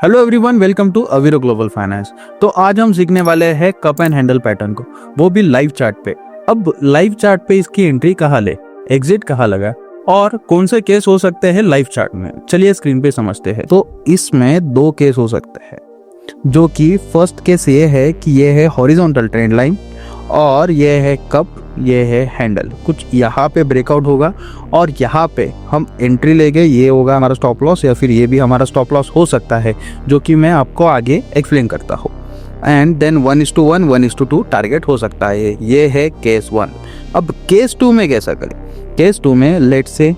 Hello everyone, welcome to अवीरो global finance. तो आज हम सीखने वाले हैं कप एंड हैंडल पैटर्न को, वो भी लाइव चार्ट पे। अब लाइव चार्ट पे इसकी एंट्री कहाँ ले, एग्जिट कहाँ लगा और कौन से केस हो सकते हैं लाइव चार्ट में, चलिए स्क्रीन पे समझते हैं। तो इसमें दो केस हो सकते हैं, जो कि फर्स्ट केस ये है कि ये है हॉरिजॉन्टल ट्रेंड लाइन और ये है कप, ये है हैंडल। कुछ यहाँ पे ब्रेकआउट होगा और यहाँ पे हम एंट्री लेंगे, ये होगा हमारा स्टॉप लॉस या फिर ये भी हमारा स्टॉप लॉस हो सकता है, जो कि मैं आपको आगे एक्सप्लेन करता हूँ। एंड देन 1:1, 1:2 टारगेट हो सकता है। ये है केस 1। अब केस 2 में कैसा करें? केस 2 में लेट्स से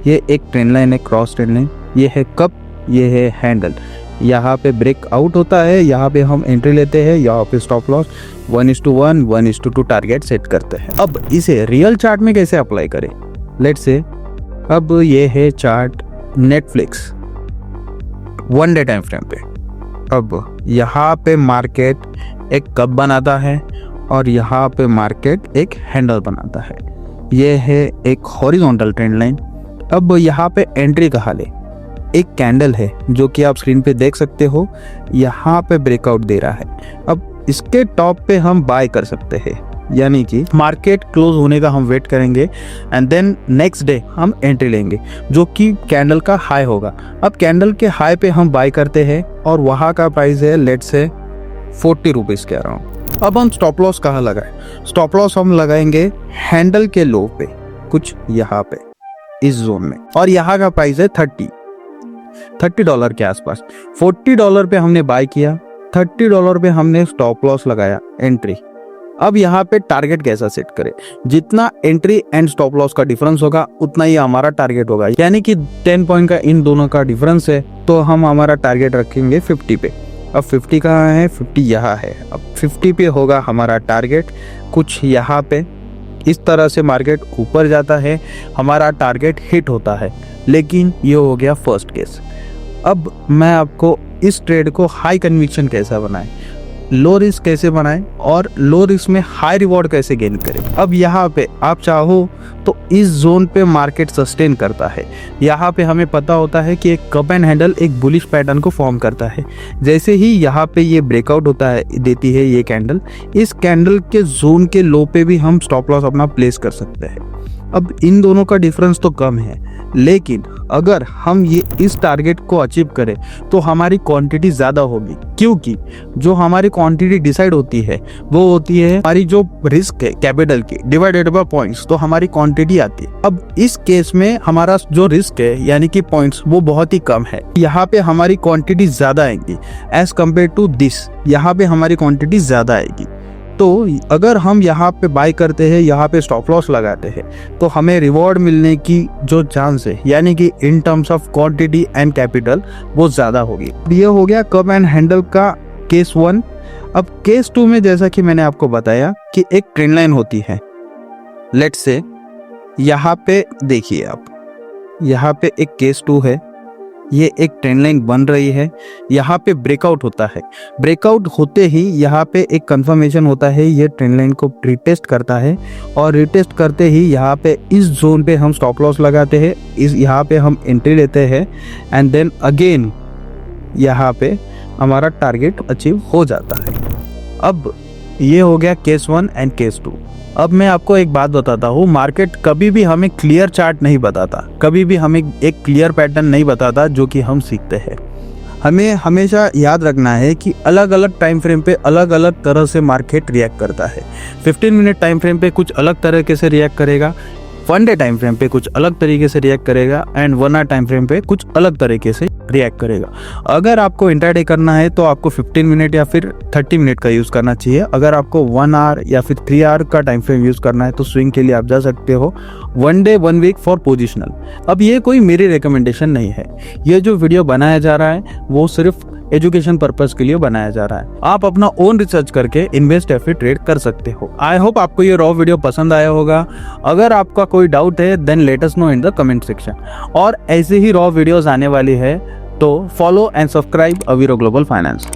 ये एक ट्रेंड लाइन है, क्रॉस ट्रेंड लाइन, ये है कप, ये है हैंडल। यहाँ पे ब्रेक आउट होता है, यहाँ पे हम एंट्री लेते हैं, यहाँ पे स्टॉप लॉस 1:1, 1:2 टारगेट सेट करते हैं। अब इसे रियल चार्ट में कैसे अप्लाई करें? लेट्स से अब ये है chart Netflix 1 day time frame पे। अब यहाँ पे मार्केट एक कप बनाता है और यहाँ पे मार्केट एक हैंडल बनाता है। ये है एक हॉरिजॉन्टल ट्रेंड लाइन। अब यहाँ पे एंट्री कहाँ ले? एक कैंडल है जो कि आप स्क्रीन पे देख सकते हो, यहाँ पे ब्रेकआउट दे रहा है। अब इसके टॉप पे हम बाय कर सकते हैं, यानी कि मार्केट क्लोज होने का हम वेट करेंगे एंड देन नेक्स्ट डे हम एंट्री लेंगे, जो कि कैंडल का हाई होगा। अब कैंडल के हाई पे हम बाय करते हैं और वहाँ का प्राइस है लेट्स से 40 रुपीज़ के अराउंड। अब हम स्टॉप लॉस कहाँ लगाए? स्टॉप लॉस हम लगाएंगे हैंडल के लो पे, कुछ यहाँ पे इस जोन में, और यहाँ का प्राइस है $30 के आसपास। $40 पे हमने बाय किया, $30 पे हमने स्टॉप लॉस लगाया, एंट्री। अब यहाँ पे टारगेट कैसा सेट करें? जितना एंट्री एंड स्टॉप लॉस का डिफरेंस होगा उतना ही हमारा टारगेट होगा, यानी कि 10 पॉइंट का इन दोनों का डिफरेंस है, तो हम हमारा टारगेट रखेंगे 50 पे। अब 50 कहाँ है? 50 यहाँ है। अब 50 पे होगा हमारा टारगेट। कुछ यहाँ पे इस तरह से मार्केट ऊपर जाता है, हमारा टारगेट हिट होता है। लेकिन ये हो गया फर्स्ट केस। अब मैं आपको इस ट्रेड को हाई कन्विक्शन कैसा बनाएं, लो रिस्क कैसे बनाएं और लो रिस्क में हाई रिवॉर्ड कैसे गेन करें। अब यहाँ पे आप चाहो तो इस जोन पे मार्केट सस्टेन करता है। यहाँ पे हमें पता होता है कि एक कप एंड हैंडल एक बुलिश पैटर्न को फॉर्म करता है। जैसे ही यहाँ पे ये ब्रेकआउट होता है, देती है ये कैंडल, इस कैंडल के जोन के लो पे भी हम स्टॉप लॉस अपना प्लेस कर सकते हैं। अब इन दोनों का डिफरेंस तो कम है, लेकिन अगर हम ये इस टारगेट को अचीव करें तो हमारी क्वांटिटी ज़्यादा होगी, क्योंकि जो हमारी क्वांटिटी डिसाइड होती है वो होती है हमारी जो रिस्क है कैपिटल की डिवाइडेड बाय पॉइंट्स, तो हमारी क्वांटिटी आती है। अब इस केस में हमारा जो रिस्क है यानी कि पॉइंट्स, वो बहुत ही कम है। यहाँ पे हमारी क्वांटिटी ज़्यादा आएगी एज कम्पेयर टू दिस, यहाँ पे हमारी क्वांटिटी ज़्यादा आएगी। तो अगर हम यहाँ पे बाय करते हैं, यहाँ पे स्टॉप लॉस लगाते हैं, तो हमें रिवॉर्ड मिलने की जो चांस है, यानी कि in terms of quantity and capital, वो ज़्यादा होगी। ये हो गया कप एंड हैंडल का केस 1। अब केस 2 में जैसा कि मैंने आपको बताया कि एक ट्रेंड लाइन होती है। लेट्स से यहाँ पे देखिए आप, यहाँ पे एक केस 2 है, ये एक ट्रेंड लाइन बन रही है, यहाँ पे ब्रेकआउट होता है। ब्रेकआउट होते ही यहाँ पे एक कंफर्मेशन होता है, ये ट्रेंड लाइन को रिटेस्ट करता है और रिटेस्ट करते ही यहाँ पे इस जोन पे हम स्टॉप लॉस लगाते हैं, इस यहाँ पे हम एंट्री लेते हैं एंड देन अगेन यहाँ पे हमारा टारगेट अचीव हो जाता है। अब ये हो गया केस 1 एंड केस 2। अब मैं आपको एक बात बताता हूँ, मार्केट कभी भी हमें क्लियर चार्ट नहीं बताता, कभी भी हमें एक क्लियर पैटर्न नहीं बताता जो कि हम सीखते हैं। हमें हमेशा याद रखना है कि अलग अलग टाइम फ्रेम पे अलग अलग तरह से मार्केट रिएक्ट करता है। 15 मिनट टाइम फ्रेम पे कुछ अलग तरीके से रिएक्ट करेगा, 1 डे टाइम फ्रेम पे कुछ अलग तरीके से रिएक्ट करेगा एंड 1 आवर टाइम फ्रेम पे कुछ अलग तरीके से रिएक्ट करेगा। अगर आपको इंट्राडे करना है तो आपको 15 मिनट या फिर 30 मिनट का यूज़ करना चाहिए। अगर आपको 1 आवर या फिर 3 आवर का टाइम फ्रेम यूज़ करना है तो स्विंग के लिए आप जा सकते हो 1 डे 1 वीक फॉर पोजिशनल। अब ये कोई मेरी रिकमेंडेशन नहीं है, ये जो वीडियो बनाया जा रहा है वो सिर्फ एजुकेशन पर्पस के लिए बनाया जा रहा है। आप अपना ओन रिसर्च करके इन्वेस्ट या फिर ट्रेड कर सकते हो। आई होप आपको ये रॉ वीडियो पसंद आया होगा। अगर आपका कोई डाउट है then let us know in the comment section. और ऐसे ही रॉ वीडियोस आने वाली है, तो फॉलो एंड सब्सक्राइब अवीरो ग्लोबल फाइनेंस।